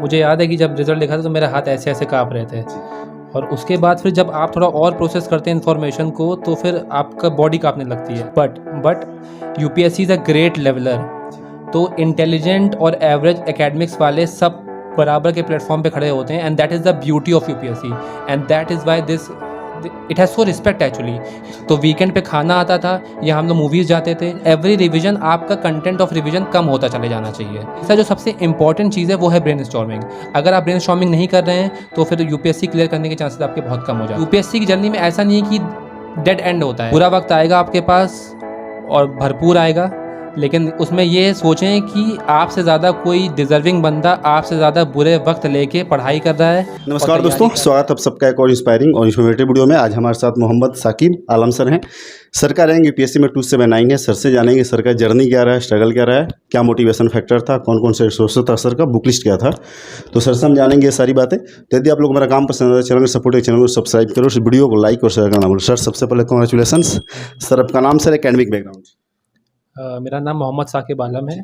मुझे याद है कि जब रिज़ल्ट लिखा था तो मेरे हाथ ऐसे ऐसे काँप रहे थे। और उसके बाद फिर जब आप थोड़ा और प्रोसेस करते हैं इन्फॉर्मेशन को तो फिर आपका बॉडी काँपने लगती है। But UPSC is a great leveller. तो इंटेलिजेंट और एवरेज एकेडमिक्स वाले सब बराबर के प्लेटफॉर्म पे खड़े होते हैं, and that is the beauty of UPSC, and that is why this it has so respect actually. तो वीकेंड पे खाना आता था या हम लोग मूवीज़ जाते थे। एवरी रिवीजन आपका कंटेंट ऑफ रिवीजन कम होता चले जाना चाहिए। इसका जो सबसे इंपॉर्टेंट चीज़ है वो है ब्रेनस्टॉर्मिंग। अगर आप ब्रेनस्टॉर्मिंग नहीं कर रहे हैं तो फिर यूपीएससी क्लियर करने के चांसेस आपके बहुत कम हो जाते हैं। यूपीएससी की जर्नी में ऐसा नहीं है कि डेड एंड होता है। बुरा वक्त आएगा आपके पास और भरपूर आएगा, लेकिन उसमें ये सोचें कि आपसे ज़्यादा कोई डिज़र्विंग बंदा आपसे ज़्यादा बुरे वक्त लेके पढ़ाई कर रहा है। नमस्कार दोस्तों, स्वागत है आप सबका एक और इंस्पायरिंग और इन्फॉर्मेटिव वीडियो में। आज हमारे साथ मोहम्मद साकिब आलम सर हैं। सर का रैंक यूपीएससी में 279 है। सर से जानेंगे सर का जर्नी क्या रहा है, स्ट्रगल क्या रहा है, क्या मोटिवेशन फैक्टर था, कौन कौन से रिसोर्सेज था, सर का बुक लिस्ट क्या था। तो सर से हम जानेंगे ये सारी बातें। तो यदि आप लोग हमारा काम पसंद है चैनल को सपोर्ट, चैनल को सब्सक्राइब करो, इस वीडियो को लाइक और शेयर करना भूलो। सर सबसे पहले कॉन्ग्रेचुलेसन सर। आपका नाम सर, एकेडमिक बैकग्राउंड? मेरा नाम मोहम्मद साकिब आलम है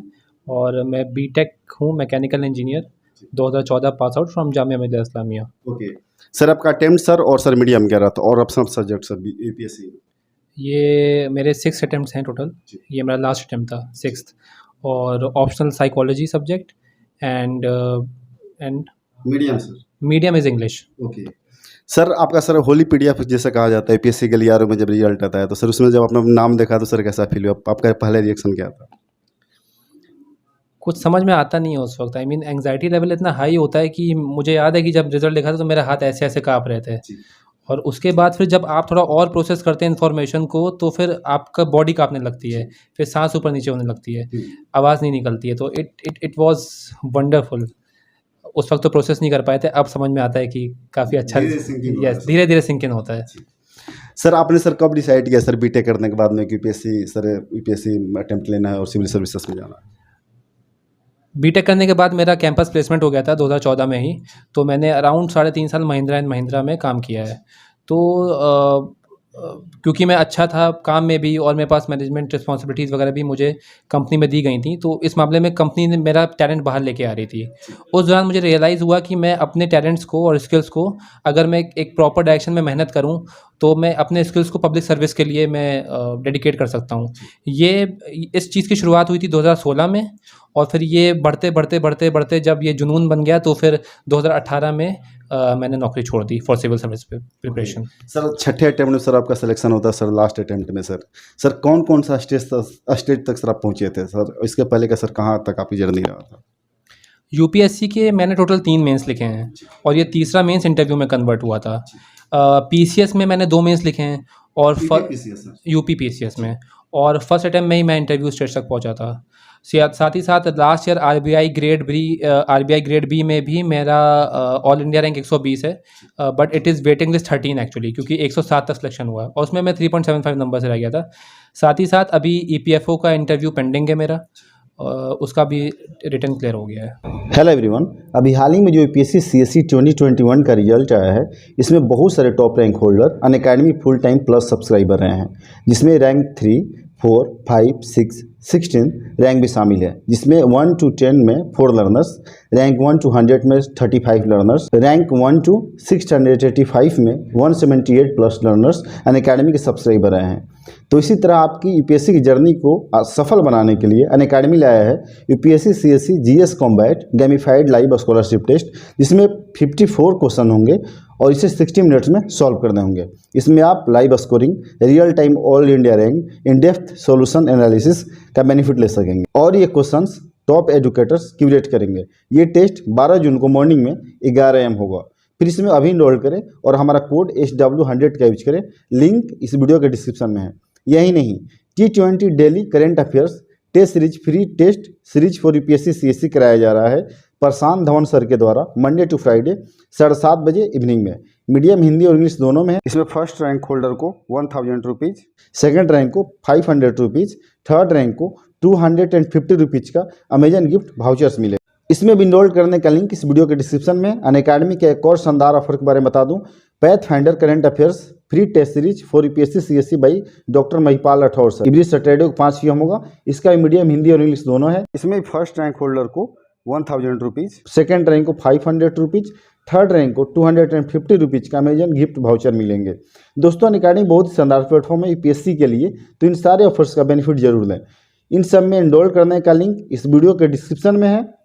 और मैं बीटेक हूँ, mechanical engineer, 2014 pass out from Jamia Millia Islamia. Okay sir, आपका अटेम्प्ट सर और सर मीडियम क्या रहा था और ऑप्शनल सब्जेक्ट सर यूपीएससी? ये मेरे 6 अटैम्प्ट्स हैं टोटल। ये मेरा लास्ट अटैम्प्ट था, 6th, और optional psychology subject and medium sir, medium is English. Okay sir, आपका सर होली पीडीएफ जैसे कहा जाता है यूपीएससी के लिए में जब रिजल्ट आता है तो सर उसमें जब अपना नाम देखा तो सर कैसा फील हुआ, आपका पहले रिएक्शन क्या था? कुछ समझ में आता नहीं है उस वक्त। आई मीन एंग्जाइटी लेवल इतना हाई होता है कि मुझे याद है कि जब रिजल्ट लिखा था तो मेरे हाथ ऐसे ऐसे काँप रहे थे। और उसके बाद फिर जब आप थोड़ा और प्रोसेस करते हैं इन्फॉर्मेशन को तो फिर आपका बॉडी काँपने लगती है, फिर सांस ऊपर नीचे होने लगती है, आवाज़ नहीं निकलती है। तो इट वाज वंडरफुल। उस वक्त तो प्रोसेस नहीं कर पाए थे, अब समझ में आता है कि काफ़ी अच्छा। यस, धीरे धीरे सिंक इन होता है। सर आपने सर कब डिसाइड किया सर बीटेक करने के बाद में यूपीएससी सर यूपीएससी अटेम्प्ट लेना है और सिविल सर्विसेज में जाना है? बीटेक करने के बाद मेरा कैंपस प्लेसमेंट हो गया था 2014 में ही। तो मैंने अराउंड 3.5 साल महिंद्रा एंड महिंद्रा में काम किया है। तो क्योंकि मैं अच्छा था काम में भी और मेरे पास मैनेजमेंट रिस्पॉन्सिबिलिटीज़ वगैरह भी मुझे कंपनी में दी गई थी, तो इस मामले में कंपनी ने मेरा टैलेंट बाहर लेके आ रही थी। उस दौरान मुझे रियलाइज़ हुआ कि मैं अपने टैलेंट्स को और स्किल्स को अगर मैं एक प्रॉपर डायरेक्शन में मेहनत करूं तो मैं अपने स्किल्स को पब्लिक सर्विस के लिए मैं डेडिकेट कर सकता हूं। इस चीज़ की शुरुआत हुई थी 2016 में, और फिर ये बढ़ते जब ये जुनून बन गया तो फिर 2018 में मैंने नौकरी छोड़ दी for civil service preparation. Sir छठे अटेम्प्ट में सर आपका सिलेक्शन होता है सर, लास्ट अटेम्प्ट में सर कौन कौन सा स्टेज तक सर आप पहुँचे थे सर? इसके पहले का सर कहाँ तक आपकी जर्नी रहा था? यूपीएससी के मैंने टोटल 3 मेंस लिखे हैं और ये तीसरा मेंस इंटरव्यू में कन्वर्ट हुआ था। पीसीएस में मैंने 2 मेंस लिखे हैं और यूपी पीसीएस में, और फर्स्ट अटेम्प्ट में ही मैं इंटरव्यू स्टेज तक पहुंचा था। साथ ही साथ last year RBI grade B में भी मेरा ऑल इंडिया रैंक 120 है, but it is waiting list 13 actually, क्योंकि 107 तक सिलेक्शन हुआ और उसमें मैं 3.75 नंबर से रह गया था। साथ ही साथ अभी ईपीएफओ का इंटरव्यू पेंडिंग है मेरा, उसका भी रिटर्न क्लियर हो गया है। हेलो एवरीवन, अभी हाल ही में जो यूपीएससी सीएससी 2021 का रिजल्ट आया है, इसमें बहुत सारे top rank holder Unacademy full time plus subscriber रहे हैं, जिसमें रैंक 3, 4, 5, 6, 16 रैंक भी शामिल है, जिसमें 1 to 10 में 4 लर्नर्स, रैंक 1 to 100 में 35 लर्नर्स, रैंक 1 to 685 में 178 प्लस लर्नर्स अनअकैडमी के सब्सक्राइबर रहे हैं। तो इसी तरह आपकी यूपीएससी की जर्नी को सफल बनाने के लिए अनअकैडमी लाया है UPSC CSC GS combat gamified live scholarship test, जिसमें 54 क्वेश्चन होंगे और इसे 60 मिनट्स में सॉल्व करने होंगे। इसमें आप live scoring, real time all India rank, in depth solution analysis का बेनिफिट ले सकेंगे और ये क्वेश्चंस टॉप एजुकेटर्स क्यूरेट करेंगे। ये टेस्ट 12 जून को मॉर्निंग में 11 AM होगा। फिर इसमें अभी इनरोल करें और हमारा कोड SW100 का यूज करें, लिंक इस वीडियो के डिस्क्रिप्शन में है। यही नहीं, T20 daily current affairs test series free test series for UPSC CSC कराया जा रहा है प्रशांत धवन सर के द्वारा मंडे टू फ्राइडे 7:30 बजे इवनिंग में। मीडियम हिंदी और इंग्लिश दोनों में है। इसमें फर्स्ट रैंक होल्डर को 1000 रुपीज़, सेकेंड रैंक को 500 रुपीज़, थर्ड रैंक को 250 रुपीज़ का अमेजन गिफ्ट वाउचर्स मिले। इसमें भी इनरोल करने का लिंक इस वीडियो के डिस्क्रिप्शन में। अनअकैडमी के एक और शानदार ऑफर के बारे में बता दूं, pathfinder current affairs free test series for UPSC CSC by doctor Mahipal Rathore sir. Every Saturday को 5 PM होगा। इसका मीडियम हिंदी और इंग्लिश दोनों है। इसमें फर्स्ट रैंक होल्डर को 1000 रुपीज़, सेकेंड रैंक को 500 रुपीज़, थर्ड रैंक को 250 रुपीज़ का अमेजन गिफ्ट वाउचर मिलेंगे। दोस्तों अनअकैडमी बहुत ही शानदार प्लेटफॉर्म है यूपीएससी के लिए, तो इन सारे ऑफर्स का बेनिफिट जरूर लें। इन सब में एनरोल करने का लिंक इस वीडियो के डिस्क्रिप्शन में है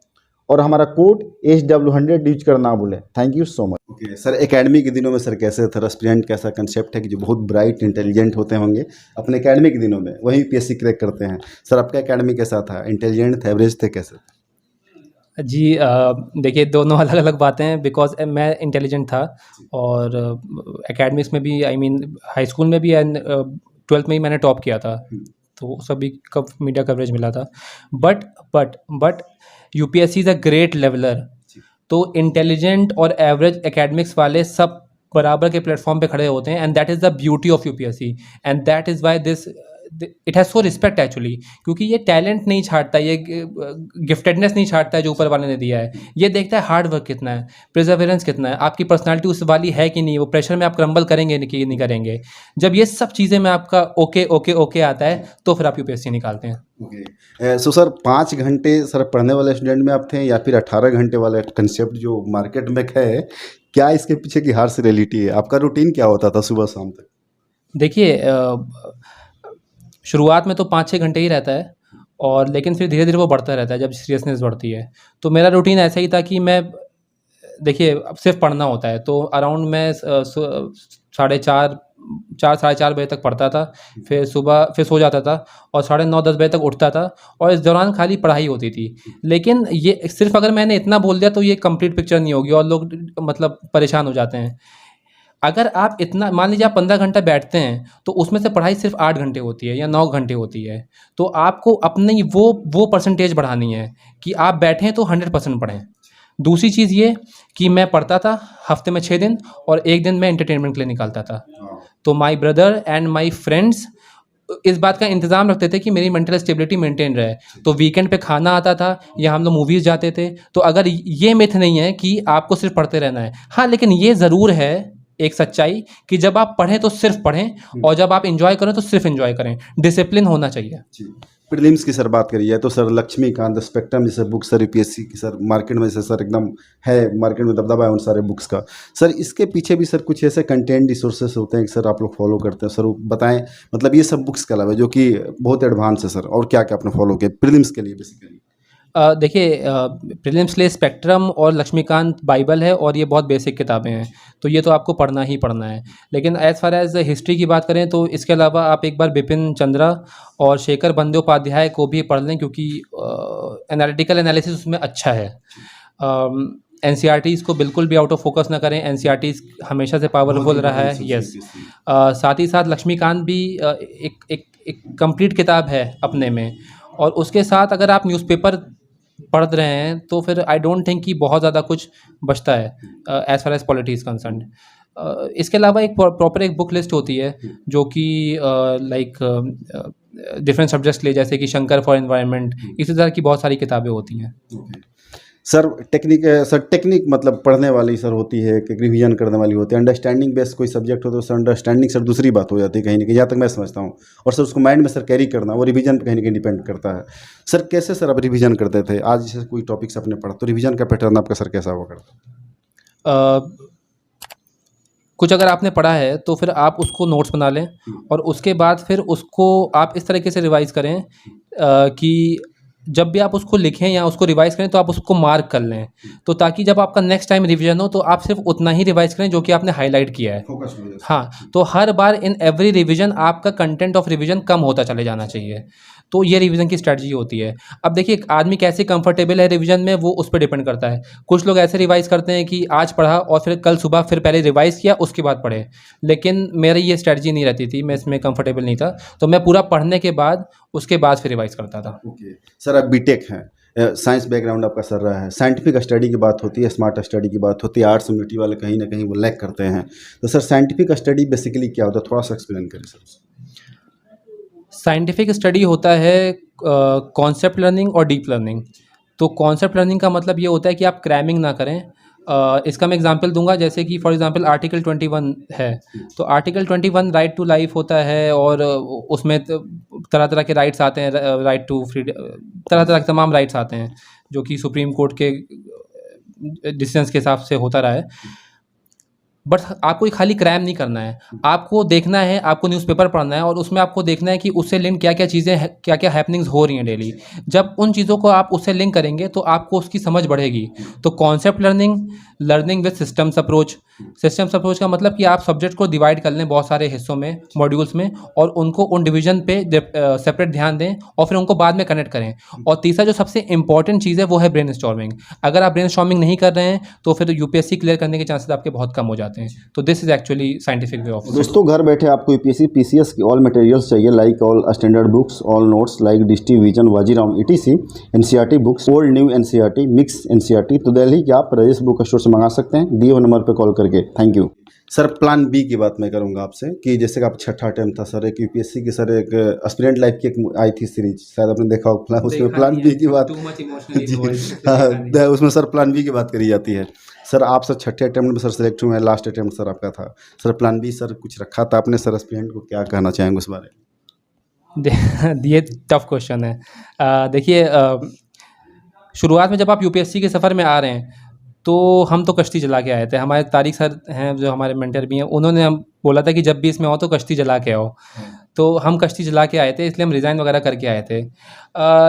और हमारा कोड HW100 यूज करना ना भूलें। Thank you so much. Okay sir, academy के दिनों में सर कैसे था एस्पिरेंट, कैसा कंसेप्ट है कि जो बहुत ब्राइट इंटेलिजेंट होते होंगे अपने एकेडमी के दिनों में वही यूपीएससी क्रैक करते हैं। सर आपका एकेडमी कैसा था, इंटेलिजेंट थे, एवरेज थे, कैसे? जी देखिए दोनों अलग अलग बातें हैं बिकॉज मैं इंटेलिजेंट था और एकेडमिक्स में भी आई मीन हाई स्कूल में भी एंड 12th में ही मैंने टॉप किया था, तो सभी कब मीडिया कवरेज मिला था। But UPSC is a great leveller, तो इंटेलिजेंट और एवरेज एकेडमिक्स वाले सब बराबर के प्लेटफॉर्म पे खड़े होते हैं and that is the beauty of UPSC and that is why this it has so respect actually, क्योंकि ये टैलेंट नहीं छाटता, ये गिफ्टेडनेस नहीं छाटता है जो ऊपर वाले ने दिया है, ये देखता है हार्ड वर्क कितना है, प्रिजर्वेरेंस कितना है, आपकी पर्सनालिटी उस वाली है कि नहीं, वो प्रेशर में आप क्रम्बल करेंगे कि नहीं करेंगे। जब ये सब चीज़ें में आपका ओके ओके ओके आता है तो फिर आप यूपीएससी निकालते हैं। ओके सो सर 5 घंटे सर पढ़ने वाले स्टूडेंट में आप थे या फिर 18 घंटे वाला कंसेप्ट जो मार्केट में है, क्या इसके पीछे की हार्श रियलिटी है? आपका रूटीन क्या होता था सुबह शाम तक? देखिए शुरुआत में तो 5-6 घंटे ही रहता है और लेकिन फिर धीरे धीरे वो बढ़ता रहता है जब सीरियसनेस बढ़ती है। तो मेरा रूटीन ऐसा ही था कि मैं देखिए अब सिर्फ पढ़ना होता है तो अराउंड मैं 4:30 बजे तक पढ़ता था, फिर सुबह फिर सो जाता था और 9:30-10 बजे तक उठता था और इस दौरान खाली पढ़ाई होती थी। लेकिन ये सिर्फ अगर मैंने इतना बोल दिया तो ये कंप्लीट पिक्चर नहीं होगी और लोग मतलब परेशान हो जाते हैं। अगर आप इतना मान लीजिए आप 15 घंटा बैठते हैं तो उसमें से पढ़ाई सिर्फ 8 घंटे होती है या 9 घंटे होती है, तो आपको अपनी वो परसेंटेज बढ़ानी है कि आप बैठें तो 100% पढ़ें। दूसरी चीज़ ये कि मैं पढ़ता था हफ्ते में 6 दिन और 1 दिन मैं एंटरटेनमेंट के लिए निकालता था। तो my brother and my friends इस बात का इंतज़ाम रखते थे कि मेरी मेंटल स्टेबिलिटी मेंटेन रहे, तो वीकेंड पे खाना आता था या हम लोग मूवीज़ जाते थे। तो अगर ये मिथ नहीं है कि आपको सिर्फ पढ़ते रहना है, हाँ लेकिन ये ज़रूर है एक सच्चाई कि जब आप पढ़ें तो सिर्फ पढ़ें और जब आप एंजॉय करें तो सिर्फ एंजॉय करें, डिसिप्लिन होना चाहिए। प्रीलिम्स की सर बात करिए तो सर लक्ष्मीकांत, स्पेक्ट्रम जैसे बुक सर यूपीएससी की सर मार्केट में से सर एकदम है, मार्केट में दबदबा है उन सारे बुक्स का। सर इसके पीछे भी सर कुछ ऐसे कंटेंट रिसोर्सेस होते हैं कि सर आप लोग फॉलो करते हैं, सर वो बताएं, मतलब ये सब बुक्स के अलावा जो कि बहुत एडवांस है सर, और क्या क्या आपने फॉलो किया प्रीलिम्स के लिए बेसिकली? देखिए प्रीलिम्स के लिए स्पेक्ट्रम और लक्ष्मीकांत बाइबल है और ये बहुत बेसिक किताबें हैं, तो ये तो आपको पढ़ना ही पढ़ना है। लेकिन एज़ फार एज़ हिस्ट्री की बात करें तो इसके अलावा आप एक बार बिपिन चंद्रा और शेखर बंदोपाध्याय को भी पढ़ लें क्योंकि एनालिटिकल एनालिसिस उसमें अच्छा है। एनसीईआरटीज़ को बिल्कुल भी आउट ऑफ फोकस ना करें, एनसीईआरटीज़ हमेशा से पावरफुल रहा है। यस, साथ ही साथ लक्ष्मीकांत भी एक कंप्लीट किताब है अपने में, और उसके साथ अगर आप न्यूज़पेपर पढ़ रहे हैं तो फिर आई डोंट थिंक कि बहुत ज़्यादा कुछ बचता है as far as polity is concerned. इसके अलावा एक प्रॉपर एक बुक लिस्ट होती है जो कि लाइक डिफरेंट सब्जेक्ट्स के लिए, जैसे कि शंकर फॉर एनवायरनमेंट, इसी तरह की बहुत सारी किताबें होती हैं। सर टेक्निक मतलब पढ़ने वाली सर होती है कि रिवीजन करने वाली होती है, अंडरस्टैंडिंग बेस्ड कोई सब्जेक्ट हो तो सर अंडरस्टैंडिंग सर दूसरी बात हो जाती है कहीं ना कहीं, जहाँ तक मैं समझता हूँ, और सर उसको माइंड में सर कैरी करना वो रिवीजन पे कहीं ना कहीं डिपेंड करता है। सर कैसे सर आप रिवीजन करते थे? आज जैसे कोई टॉपिक्स आपने पढ़ा तो रिवीजन का पैटर्न आपका सर कैसा हुआ करता? कुछ अगर आपने पढ़ा है तो फिर आप उसको नोट्स बना लें और उसके बाद फिर उसको आप इस तरीके से रिवाइज़ करें कि जब भी आप उसको लिखें या उसको रिवाइज़ करें तो आप उसको मार्क कर लें, तो ताकि जब आपका नेक्स्ट टाइम रिवीजन हो तो आप सिर्फ उतना ही रिवाइज़ करें जो कि आपने हाईलाइट किया है। हाँ, तो हर बार इन एवरी रिवीजन आपका कंटेंट ऑफ रिवीजन कम होता चले जाना चाहिए, तो ये रिवीजन की स्ट्रैटेजी होती है। अब देखिए आदमी कैसे कंफर्टेबल है रिवीजन में, वो उस पर डिपेंड करता है। कुछ लोग ऐसे रिवाइज़ करते हैं कि आज पढ़ा और फिर कल सुबह फिर पहले रिवाइज़ किया उसके बाद पढ़े, लेकिन मेरी ये स्ट्रैटेजी नहीं रहती थी, मैं इसमें कंफर्टेबल नहीं था, तो मैं पूरा पढ़ने के बाद उसके बाद फिर रिवाइज़ करता था। ओके सर, आप बीटेक हैं, साइंस बैकग्राउंड आपका सर रहा है, साइंटिफिक स्टडी की बात होती है, स्मार्ट स्टडी की बात होती है, आर्ट्स कम्युनिटी वाले कहीं ना कहीं वो लैक करते हैं, तो सर साइंटिफिक स्टडी बेसिकली क्या होता है, थोड़ा सा एक्सप्लेन करें सर। साइंटिफिक स्टडी होता है कॉन्सेप्ट लर्निंग और डीप लर्निंग। तो कॉन्सेप्ट लर्निंग का मतलब ये होता है कि आप क्रैमिंग ना करें। इसका मैं एग्जांपल दूंगा, जैसे कि फॉर एग्जांपल आर्टिकल 21 है, तो आर्टिकल 21 राइट टू लाइफ होता है और उसमें तरह तरह के राइट्स आते हैं, राइट टू फ्रीडम, तरह तरह के तमाम राइट्स आते हैं। जो कि सुप्रीम कोर्ट के डिसीजंस के हिसाब से होता रहा है। बट आपको ये खाली क्राइम नहीं करना है, आपको देखना है, आपको न्यूज़पेपर पढ़ना है और उसमें आपको देखना है कि उससे लिंक क्या क्या चीज़ें, क्या क्या हैपनिंग्स हो रही हैं डेली। जब उन चीज़ों को आप उससे लिंक करेंगे तो आपको उसकी समझ बढ़ेगी। तो concept learning with systems approach. Systems approach का मतलब कि आप सब्जेक्ट को डिवाइड कर लें बहुत सारे हिस्सों में, मॉड्यूल्स में, और उनको उन डिवीजन पे सेपरेट ध्यान दें और फिर उनको बाद में कनेक्ट करें। और तीसरा जो सबसे इंपॉर्टेंट चीज़ है वो है ब्रेनस्टॉर्मिंग। अगर आप ब्रेनस्टॉर्मिंग नहीं कर रहे हैं तो फिर यूपीएससी क्लियर करने के चांसेस आपके बहुत कम हो जाते हैं। तो this is actually scientific way of. दोस्तों घर बैठे आपको यूपीएससी पीसीएस की ऑल मटेरियल्स चाहिए, like all standard books, all notes like Drishti Vision, Vajiram ETC, NCERT books, old new NCERT, mix NCERT, तो दिल्ली के आप राजेश बुक स्टोर से मंगा सकते हैं दिए हुए नंबर पर कॉल करके। Thank you sir. Plan B की बात मैं करूंगा आपसे कि जैसे कि आप छठा अटेम्प्ट था सर, एक यूपीएससी की सर एक एस्पिरेंट लाइफ की एक आई थी सीरीज, शायद आपने देखा होगा, उसमें प्लान बी की बात उसमें सर प्लान बी की बात करी जाती है। सर आप सर छठे अटेम्प्ट में सर सेलेक्ट हुए हैं, लास्ट अटेम्प्ट सर आपका था सर, प्लान बी सर कुछ रखा था आपने सर एस्पिरेंट को, क्या कहना चाहेंगे उस बारे में? ये टफ क्वेश्चन है। देखिए, शुरुआत में जब आप यूपीएससी के सफ़र में आ रहे हैं तो हम तो कश्ती जला के आए थे। हमारे तारिक सर हैं जो हमारे मेंटर भी हैं, उन्होंने हम बोला था कि जब भी इसमें आओ तो कश्ती जला के आओ। तो हम कश्ती जला के आए थे, इसलिए हम रिज़ाइन वगैरह करके आए थे।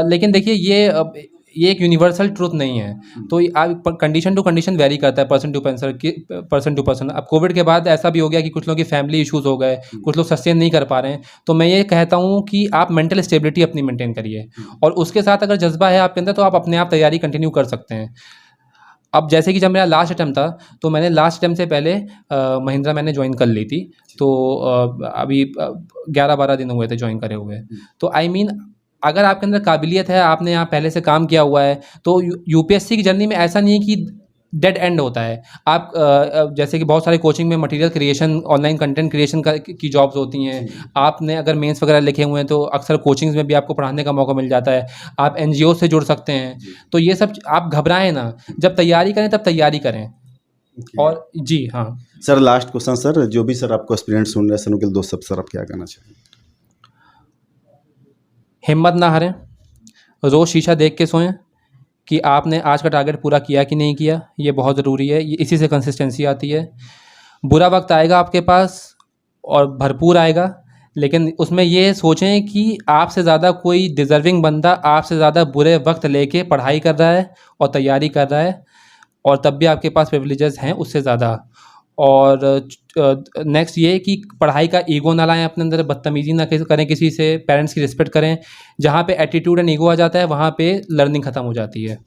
लेकिन देखिए ये एक यूनिवर्सल ट्रुथ नहीं है। तो आप कंडीशन टू कंडीशन वेरी करता है, पर्सन टू पर्सन। अब कोविड के बाद ऐसा भी हो गया कि कुछ लोगों की फैमिली इश्यूज़ हो गए, कुछ लोग सस्टेन नहीं कर पा रहे हैं। तो मैं ये कहता हूँ कि आप मेंटल स्टेबिलिटी अपनी मेंटेन करिए, और उसके साथ अगर जज्बा है आपके अंदर तो आप अपने आप तैयारी कंटिन्यू कर सकते हैं। अब जैसे कि जब मेरा लास्ट अटेम्प्ट था तो मैंने लास्ट अटेम्प्ट से पहले महिंद्रा मैंने ज्वाइन कर ली थी। तो अभी 11-12 दिन हुए थे ज्वाइन करे हुए। तो आई मीन अगर आपके अंदर काबिलियत है, आपने यहाँ पहले से काम किया हुआ है, तो यूपीएससी की जर्नी में ऐसा नहीं है कि डेड एंड होता है। आप जैसे कि बहुत सारे कोचिंग में material creation, online content creation की जॉब्स होती हैं। आपने अगर मेंस वगैरह लिखे हुए हैं तो अक्सर कोचिंग्स में भी आपको पढ़ाने का मौका मिल जाता है। आप एनजीओ से जुड़ सकते हैं। तो ये सब आप घबराएं ना, जब तैयारी करें तब तैयारी करें। और जी हाँ सर, लास्ट क्वेश्चन सर, जो भी सर आपको एक्सपीरियंस सुन रहे हैं सर, उनके दोस्त सब सर आप क्या कहना चाहेंगे? हिम्मत ना हारें, रोज़ शीशा देख के सोएं कि आपने आज का टारगेट पूरा किया कि नहीं किया। ये बहुत ज़रूरी है, ये इसी से कंसिस्टेंसी आती है। बुरा वक्त आएगा आपके पास और भरपूर आएगा, लेकिन उसमें ये सोचें कि आपसे ज़्यादा कोई डिज़र्विंग बंदा आपसे ज़्यादा बुरे वक्त लेके पढ़ाई कर रहा है और तैयारी कर रहा है, और तब भी आपके पास प्रिविलेजेस हैं उससे ज़्यादा। और नेक्स्ट ये कि पढ़ाई का ईगो ना लाएं अपने अंदर, बदतमीज़ी ना करें किसी से, पेरेंट्स की रिस्पेक्ट करें। जहाँ पे एटीट्यूड एंड ईगो आ जाता है वहाँ पे लर्निंग ख़त्म हो जाती है।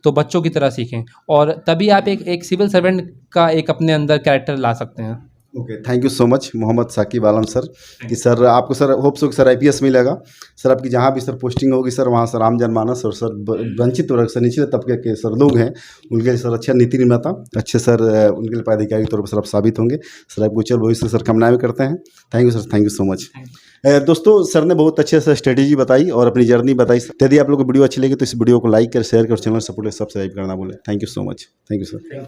तो बच्चों की तरह सीखें, और तभी आप एक सिविल सर्वेंट का एक अपने अंदर कैरेक्टर ला सकते हैं। Okay, thank you so much Mohammad Saqib Alam sir कि सर आपको सर होप सो कि सर आईपीएस मिलेगा सर, आपकी जहाँ भी सर पोस्टिंग होगी सर वहाँ सर आम जनमानस और सर वंचित वर्ग सर निचले तबके के सर लोग हैं, उनके लिए सर अच्छा नीति निर्माता, अच्छे सर उनके लिए पदाधिकारी के तौर पर सर आप साबित होंगे। सर आपको उज्जवल भविष्य सर कामनाएं करते हैं। Thank you sir, thank you so much. दोस्तों सर ने बहुत अच्छे से स्ट्रेटेजी बताई और अपनी जर्नी बताई। यदि आप लोग को वीडियो अच्छी लगी तो इस वीडियो को लाइक कर, शेयर कर, चैनल सपोर्ट सब्सक्राइब करना बोले। Thank you so much. Thank you sir.